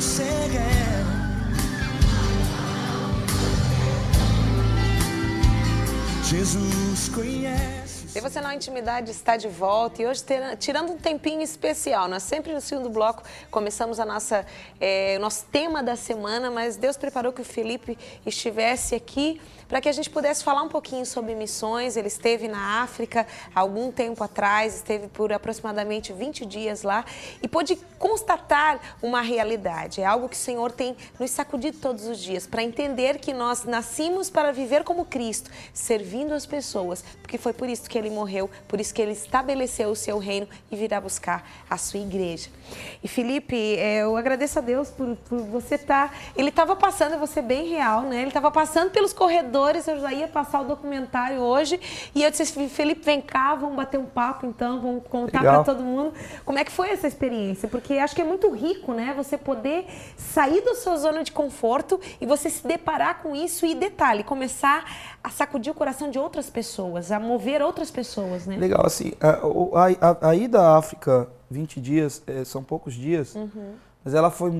você é. Jesus conhece. Devocional Intimidade está de volta e hoje tirando um tempinho especial. Nós sempre no segundo bloco começamos o nosso tema da semana, mas Deus preparou que o Felipe estivesse aqui para que a gente pudesse falar um pouquinho sobre missões. Ele esteve na África há algum tempo atrás, esteve por aproximadamente 20 dias lá e pôde constatar uma realidade. É algo que o Senhor tem nos sacudido todos os dias para entender que nós nascimos para viver como Cristo, servindo as pessoas, porque foi por isso que ele morreu, por isso que ele estabeleceu o seu reino e virá buscar a sua igreja. E Felipe, eu agradeço a Deus por você estar... Ele estava passando, eu vou ser bem real, né? Ele estava passando pelos corredores, eu já ia passar o documentário hoje, e eu disse, Felipe, vem cá, vamos bater um papo então, vamos contar para todo mundo como é que foi essa experiência, porque acho que é muito rico, né? Você poder sair da sua zona de conforto e você se deparar com isso e, detalhe, começar a sacudir o coração de outras pessoas, a mover outras pessoas, né? Legal, assim, a ida à África, 20 dias, são poucos dias, mas ela foi com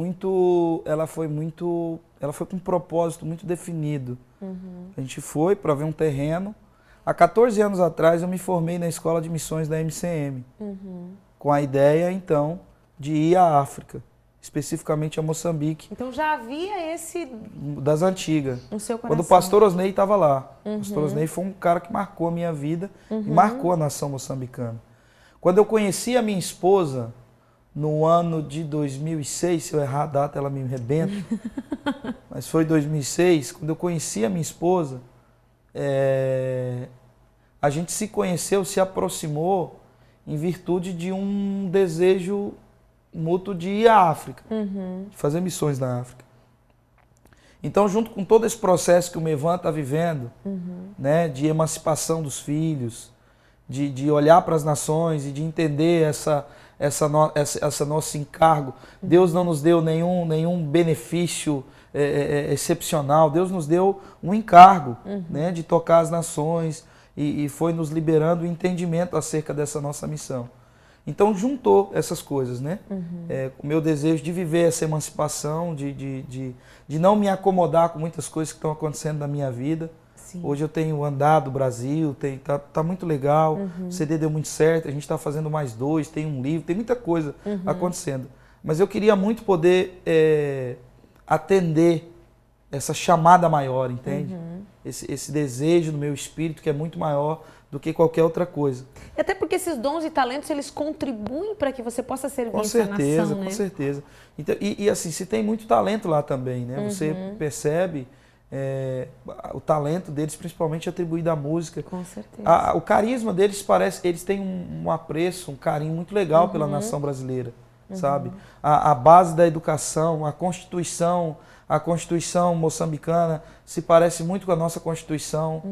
um propósito muito definido. A gente foi para ver um terreno. Há 14 anos atrás eu me formei na Escola de Missões da MCM, com a ideia, então, de ir à África, especificamente a Moçambique. Então já havia esse... Das antigas. No seu coração. Quando o pastor Osney estava lá. O pastor Osney foi um cara que marcou a minha vida e marcou a nação moçambicana. Quando eu conheci a minha esposa, no ano de 2006, se eu errar a data ela me arrebenta, mas foi 2006, quando eu conheci a minha esposa, a gente se conheceu, se aproximou em virtude de um desejo mútuo de ir à África, de fazer missões na África. Então, junto com todo esse processo que o Mevan está vivendo, né, de emancipação dos filhos, de olhar para as nações e de entender essa nosso encargo, Deus não nos deu nenhum benefício excepcional, Deus nos deu um encargo, né, de tocar as nações e foi nos liberando o entendimento acerca dessa nossa missão. Então juntou essas coisas, né? O meu desejo de viver essa emancipação, de não me acomodar com muitas coisas que estão acontecendo na minha vida. Sim. Hoje eu tenho andado no Brasil, tá muito legal, o CD deu muito certo, a gente está fazendo mais 2, tem um livro, tem muita coisa acontecendo. Mas eu queria muito poder atender essa chamada maior, entende? Esse desejo no meu espírito que é muito maior do que qualquer outra coisa. Até porque esses dons e talentos, eles contribuem para que você possa servir essa nação, né? Com certeza. Então, e assim, se tem muito talento lá também, né? Você percebe o talento deles, principalmente atribuído à música. Com certeza. O carisma deles parece, eles têm um apreço, um carinho muito legal pela nação brasileira, sabe? A base da educação, a Constituição moçambicana se parece muito com a nossa Constituição,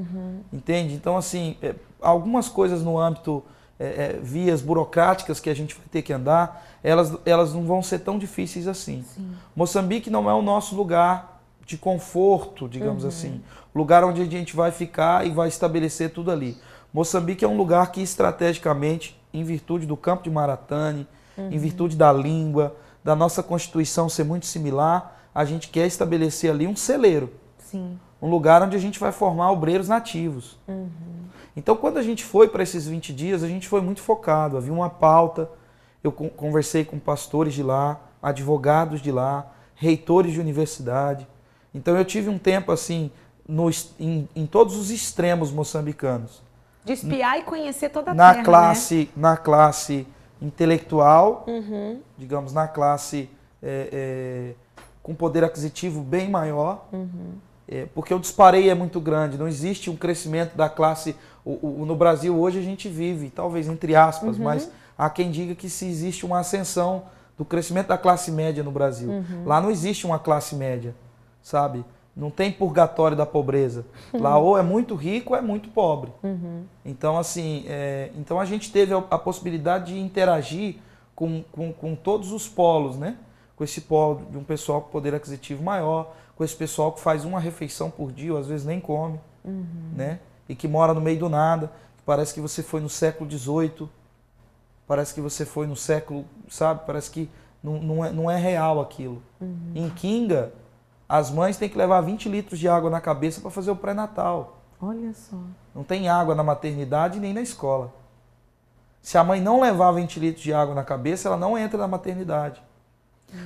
entende? Então, assim, algumas coisas no âmbito, vias burocráticas que a gente vai ter que andar, elas não vão ser tão difíceis assim. Sim. Moçambique não é o nosso lugar de conforto, digamos assim, lugar onde a gente vai ficar e vai estabelecer tudo ali. Moçambique é um lugar que estrategicamente, em virtude do campo de Maratane, em virtude da língua, da nossa Constituição ser muito similar, a gente quer estabelecer ali um celeiro. Sim. Um lugar onde a gente vai formar obreiros nativos. Então, quando a gente foi para esses 20 dias, a gente foi muito focado. Havia uma pauta, eu conversei com pastores de lá, advogados de lá, reitores de universidade. Então, eu tive um tempo assim, em todos os extremos moçambicanos. De espiar e conhecer toda a terra, né? Na classe intelectual, digamos, na classe com poder aquisitivo bem maior, porque o dispareio é muito grande, não existe um crescimento da classe. No Brasil hoje a gente vive, talvez entre aspas, mas há quem diga que se existe uma ascensão do crescimento da classe média no Brasil. Lá não existe uma classe média, sabe? Não tem purgatório da pobreza. Lá ou é muito rico ou é muito pobre. Então, assim, então a gente teve a possibilidade de interagir com todos os polos, né? Com esse polo de um pessoal com poder aquisitivo maior, com esse pessoal que faz uma refeição por dia, ou às vezes nem come, né? E que mora no meio do nada, que parece que você foi no século XVIII, parece que você foi no século, sabe? Parece que não é real aquilo. Em Kinga, as mães têm que levar 20 litros de água na cabeça para fazer o pré-natal. Olha só. Não tem água na maternidade nem na escola. Se a mãe não levar 20 litros de água na cabeça, ela não entra na maternidade.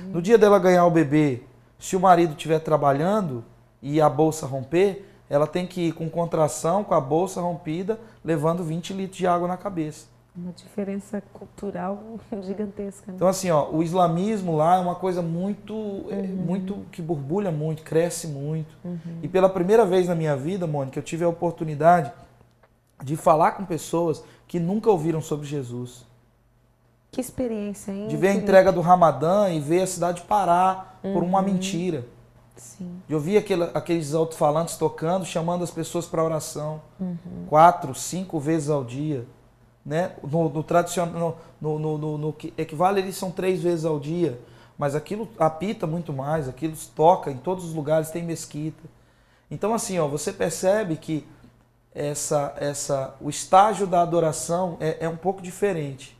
No dia dela ganhar o bebê, se o marido estiver trabalhando e a bolsa romper, ela tem que ir com contração, com a bolsa rompida, levando 20 litros de água na cabeça. Uma diferença cultural gigantesca. Né? Então assim, ó, o islamismo lá é uma coisa muito que borbulha muito, cresce muito. E pela primeira vez na minha vida, Mônica, eu tive a oportunidade de falar com pessoas que nunca ouviram sobre Jesus. Que experiência, hein? De ver a entrega do Ramadã e ver a cidade parar por uma mentira. Sim. De ouvir aqueles alto-falantes tocando, chamando as pessoas para oração. 4, 5 vezes ao dia. Né? No tradicional, no que equivale, eles são 3 vezes ao dia. Mas aquilo apita muito mais, aquilo toca em todos os lugares, tem mesquita. Então assim, ó, você percebe que o estágio da adoração é um pouco diferente.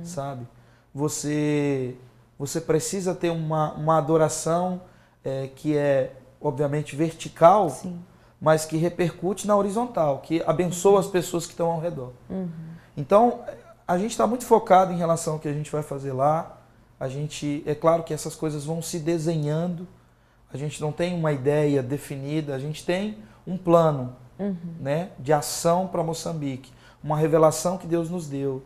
Sabe? Você precisa ter uma adoração que é, obviamente, vertical, Sim. mas que repercute na horizontal, que abençoa as pessoas que estão ao redor. Então, a gente está muito focado em relação ao que a gente vai fazer lá. É claro que essas coisas vão se desenhando, a gente não tem uma ideia definida, a gente tem um plano né, de ação para Moçambique, uma revelação que Deus nos deu,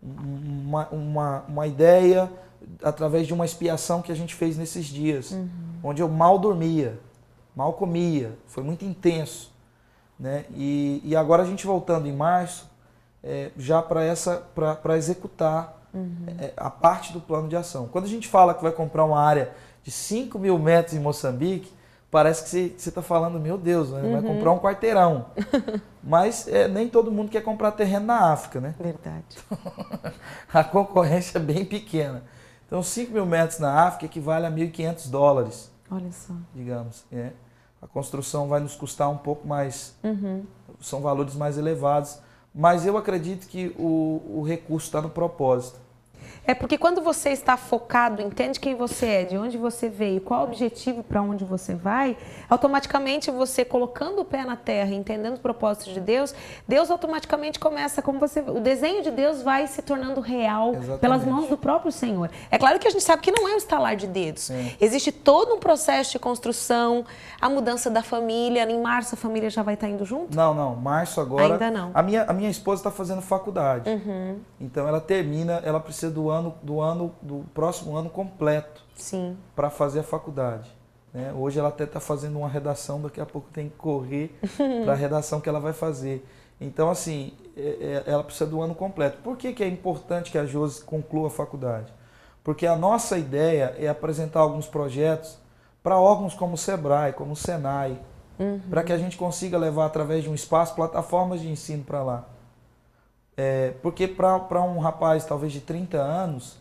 uma ideia através de uma expiação que a gente fez nesses dias, onde eu mal dormia, mal comia, foi muito intenso. Né? E agora a gente voltando em março, já para executar a parte do plano de ação. Quando a gente fala que vai comprar uma área de 5.000 metros em Moçambique, parece que você está falando, meu Deus, né? Vai comprar um quarteirão. Mas nem todo mundo quer comprar terreno na África, né? Verdade. A concorrência é bem pequena. Então, 5.000 metros na África equivale a $1.500. Olha só. Digamos. A construção vai nos custar um pouco mais, são valores mais elevados. Mas eu acredito que o recurso está no propósito. É porque quando você está focado, entende quem você é, de onde você veio, qual o objetivo para onde você vai, automaticamente você colocando o pé na terra, entendendo o propósito de Deus, Deus automaticamente começa, o desenho de Deus vai se tornando real. Exatamente. Pelas mãos do próprio Senhor. É claro que a gente sabe que não é um estalar de dedos. Sim. Existe todo um processo de construção, a mudança da família. Em março a família já vai estar indo junto? Não, março agora. Ainda não. A minha esposa está fazendo faculdade. Então ela termina, ela precisa do próximo ano completo para fazer a faculdade. Né? Hoje ela até está fazendo uma redação, daqui a pouco tem que correr para a redação que ela vai fazer. Então, assim, ela precisa do ano completo. Por que é importante que a Josi conclua a faculdade? Porque a nossa ideia é apresentar alguns projetos para órgãos como o Sebrae, como o Senai, para que a gente consiga levar através de um espaço plataformas de ensino para lá. Porque para um rapaz talvez de 30 anos,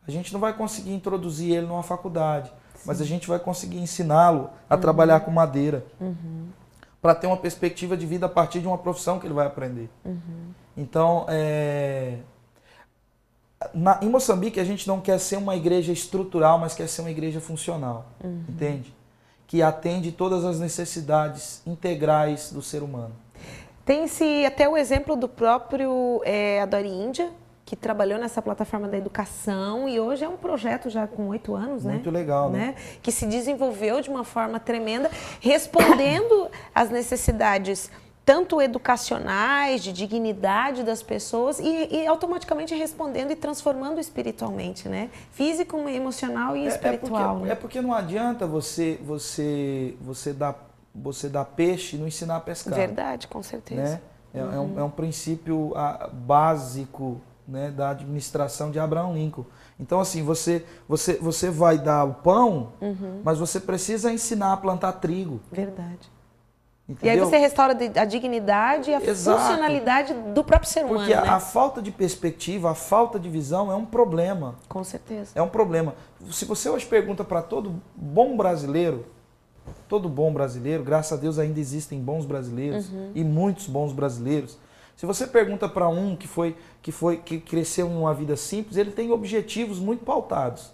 a gente não vai conseguir introduzir ele numa faculdade, mas a gente vai conseguir ensiná-lo a trabalhar com madeira, para ter uma perspectiva de vida a partir de uma profissão que ele vai aprender. Então, em Moçambique a gente não quer ser uma igreja estrutural, mas quer ser uma igreja funcional, entende? Que atende todas as necessidades integrais do ser humano. Tem-se até o exemplo do próprio Adore Índia, que trabalhou nessa plataforma da educação e hoje é um projeto já com 8 anos, Muito legal, né? Que se desenvolveu de uma forma tremenda, respondendo às necessidades tanto educacionais, de dignidade das pessoas e automaticamente respondendo e transformando espiritualmente, né? Físico, emocional e espiritual. Porque não adianta você dar peixe e não ensinar a pescar. Verdade, com certeza. Né? É um princípio básico, né, da administração de Abraham Lincoln. Então, assim, você vai dar o pão, mas você precisa ensinar a plantar trigo. Verdade. Entendeu? E aí você restaura a dignidade e a funcionalidade do próprio ser humano. Porque a falta de perspectiva, a falta de visão é um problema. Com certeza. É um problema. Se você hoje pergunta para todo bom brasileiro, graças a Deus ainda existem bons brasileiros e muitos bons brasileiros. Se você pergunta para um que cresceu em uma vida simples, ele tem objetivos muito pautados.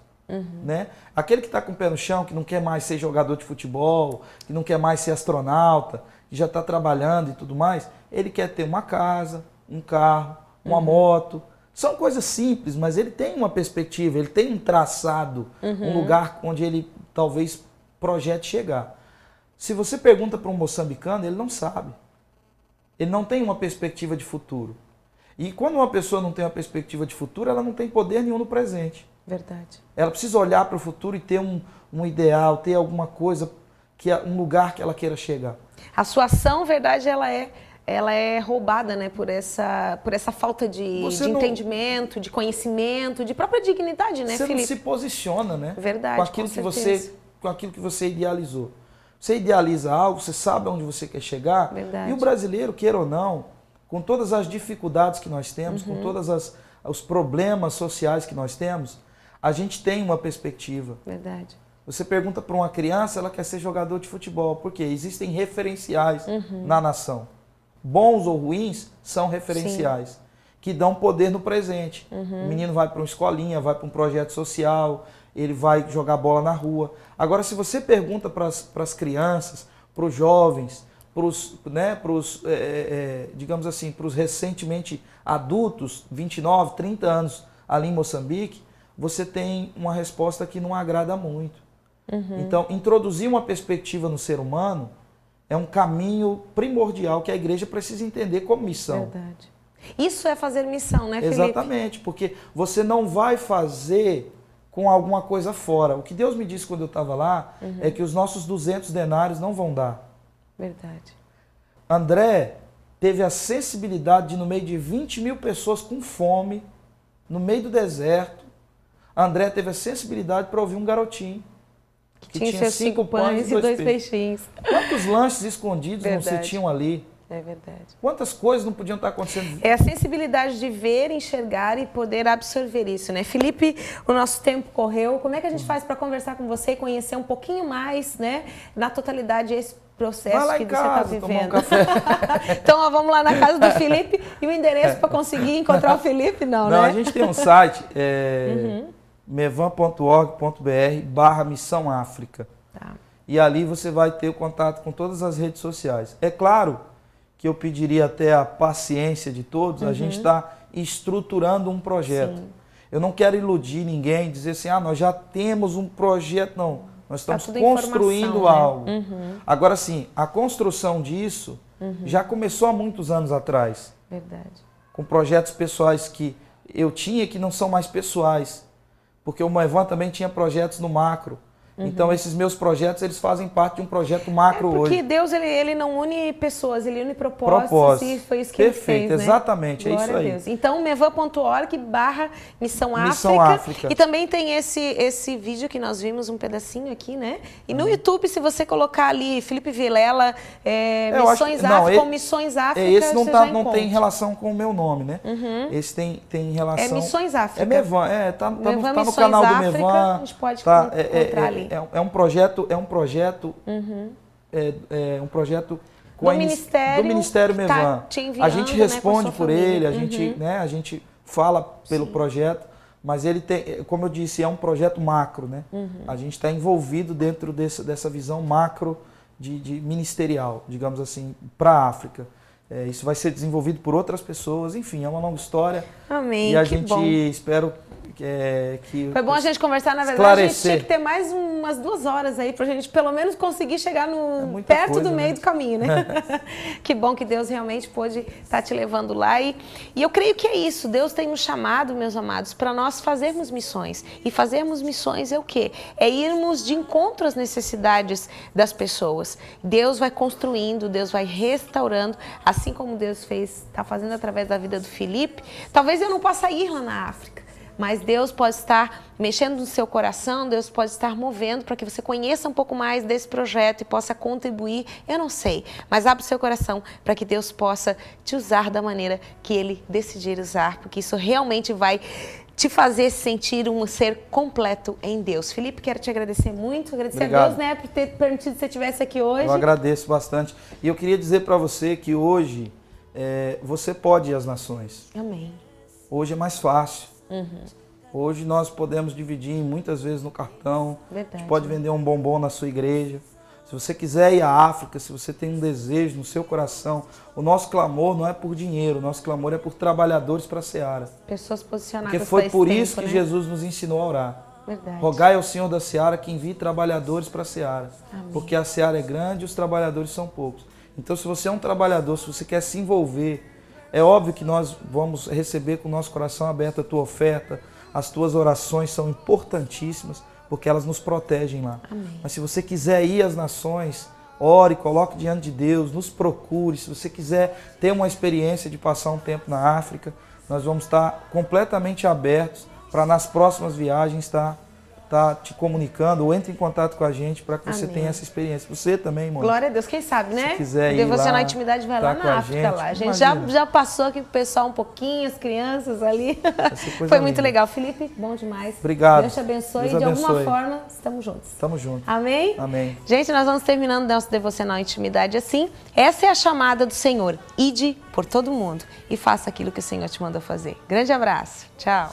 né? Aquele que está com o pé no chão, que não quer mais ser jogador de futebol, que não quer mais ser astronauta, que já está trabalhando e tudo mais, ele quer ter uma casa, um carro, uma moto. São coisas simples, mas ele tem uma perspectiva, ele tem um traçado, um lugar onde ele talvez projete chegar. Se você pergunta para um moçambicano, ele não sabe. Ele não tem uma perspectiva de futuro. E quando uma pessoa não tem uma perspectiva de futuro, ela não tem poder nenhum no presente. Verdade. Ela precisa olhar para o futuro e ter um ideal, ter alguma coisa, um lugar que ela queira chegar. A sua ação, verdade, ela é roubada, né, por essa falta de entendimento, de conhecimento, de própria dignidade, né, Felipe? Você não se posiciona, né? Verdade, com aquilo que você idealizou. Você idealiza algo, você sabe aonde você quer chegar. Verdade. E o brasileiro, queira ou não, com todas as dificuldades que nós temos, com todos os problemas sociais que nós temos, a gente tem uma perspectiva. Verdade. Você pergunta para uma criança, ela quer ser jogador de futebol. Por quê? Existem referenciais na nação. Bons ou ruins, são referenciais. Que dão poder no presente. O menino vai para uma escolinha, vai para um projeto social, ele vai jogar bola na rua. Agora, se você pergunta para as crianças, para os jovens, digamos assim, para os recentemente adultos, 29, 30 anos ali em Moçambique, você tem uma resposta que não agrada muito. Então, introduzir uma perspectiva no ser humano é um caminho primordial que a igreja precisa entender como missão. Verdade. Isso é fazer missão, né, Felipe? Exatamente, porque você não vai fazer com alguma coisa fora. O que Deus me disse quando eu estava lá é que os nossos 200 denários não vão dar. Verdade. André teve a sensibilidade de, no meio de 20 mil pessoas com fome, no meio do deserto, André teve a sensibilidade para ouvir um garotinho que tinha seus 5 pães e 2 peixinhos. Quantos lanches escondidos não se tinham ali? É verdade. Quantas coisas não podiam estar acontecendo? É a sensibilidade de ver, enxergar e poder absorver isso, né? Felipe, o nosso tempo correu. Como é que a gente faz para conversar com você e conhecer um pouquinho mais, né, na totalidade esse processo que você está vivendo? Tomar um café. Então, ó, vamos lá na casa do Felipe e o endereço para conseguir encontrar o Felipe, não, né? A gente tem um site, mevan.org.br/Missão África. Tá. E ali você vai ter o contato com todas as redes sociais. É claro que eu pediria até a paciência de todos, a gente está estruturando um projeto. Sim. Eu não quero iludir ninguém, dizer assim, nós já temos um projeto. Não, nós estamos tudo construindo algo. Né? Agora sim, a construção disso já começou há muitos anos atrás. Verdade. Com projetos pessoais que eu tinha que não são mais pessoais. Porque o Mevan também tinha projetos no macro. Então, esses meus projetos, eles fazem parte de um projeto macro hoje. Porque Deus, ele não une pessoas, ele une propósitos. E foi isso que ele fez, né? Exatamente, Glória é isso aí. a Deus. Então, mevan.org/Missão África. E também tem esse vídeo que nós vimos, um pedacinho aqui, né? E no YouTube, se você colocar ali, Felipe Vilela, Missões África ou Missões África, esse não tem relação com o meu nome, né? Esse tem relação... É Missões África. É Mevan, tá no canal do Mevan. A gente pode encontrar ali. É um projeto com do Ministério Mevan. A gente responde, né, por ele, a gente fala pelo projeto, mas ele tem, como eu disse, é um projeto macro, né? A gente está envolvido dentro dessa visão macro de ministerial, digamos assim, para a África. Isso vai ser desenvolvido por outras pessoas, enfim, é uma longa história. Amém. E a gente espera que foi bom a gente conversar, na verdade, a gente tinha que ter mais umas 2 horas aí pra gente pelo menos conseguir chegar perto do meio do caminho, né? Que bom que Deus realmente pôde estar te levando lá e eu creio que é isso, Deus tem nos chamado, meus amados, para nós fazermos missões. E fazermos missões é o quê? É irmos de encontro às necessidades das pessoas. Deus vai construindo, Deus vai restaurando, assim como Deus está fazendo através da vida do Felipe. Talvez eu não possa ir lá na África, mas Deus pode estar mexendo no seu coração, Deus pode estar movendo para que você conheça um pouco mais desse projeto e possa contribuir. Eu não sei, mas abre o seu coração para que Deus possa te usar da maneira que Ele decidir usar, porque isso realmente vai te fazer sentir um ser completo em Deus. Felipe, quero te agradecer muito, agradecer a Deus, né, por ter permitido que você estivesse aqui hoje. Eu agradeço bastante. E eu queria dizer para você que hoje você pode ir às nações. Amém. Hoje é mais fácil. Hoje nós podemos dividir muitas vezes no cartão. Verdade. A gente pode vender um bombom na sua igreja. Se você quiser ir à África, se você tem um desejo no seu coração, o nosso clamor não é por dinheiro, o nosso clamor é por trabalhadores para a seara. Pessoas posicionadas. Porque foi faz por tempo, isso que né? Jesus nos ensinou a orar. Verdade. Rogai ao Senhor da seara que envie trabalhadores para a seara. Amém. Porque a seara é grande e os trabalhadores são poucos. Então, se você é um trabalhador, se você quer se envolver, é óbvio que nós vamos receber com o nosso coração aberto a tua oferta. As tuas orações são importantíssimas, porque elas nos protegem lá. Amém. Mas se você quiser ir às nações, ore, coloque diante de Deus, nos procure. Se você quiser ter uma experiência de passar um tempo na África, nós vamos estar completamente abertos para nas próximas viagens estar te comunicando ou entre em contato com a gente para que você Amém. tenha essa experiência. Você também, irmão. Glória a Deus, quem sabe, né? Se quiser ir Devocional lá, Intimidade vai tá lá com na a África gente, lá. A gente imagina. já passou aqui com o pessoal um pouquinho, as crianças ali. ser coisa Foi muito linda. legal. Felipe, bom demais. Obrigado. Deus te abençoe. Deus De alguma abençoe. forma, estamos juntos. Tamo junto. Amém? Amém. Gente, nós vamos terminando nosso Devocional Intimidade assim. Essa é a chamada do Senhor. Ide por todo mundo e faça aquilo que o Senhor te mandou fazer. Grande abraço. Tchau.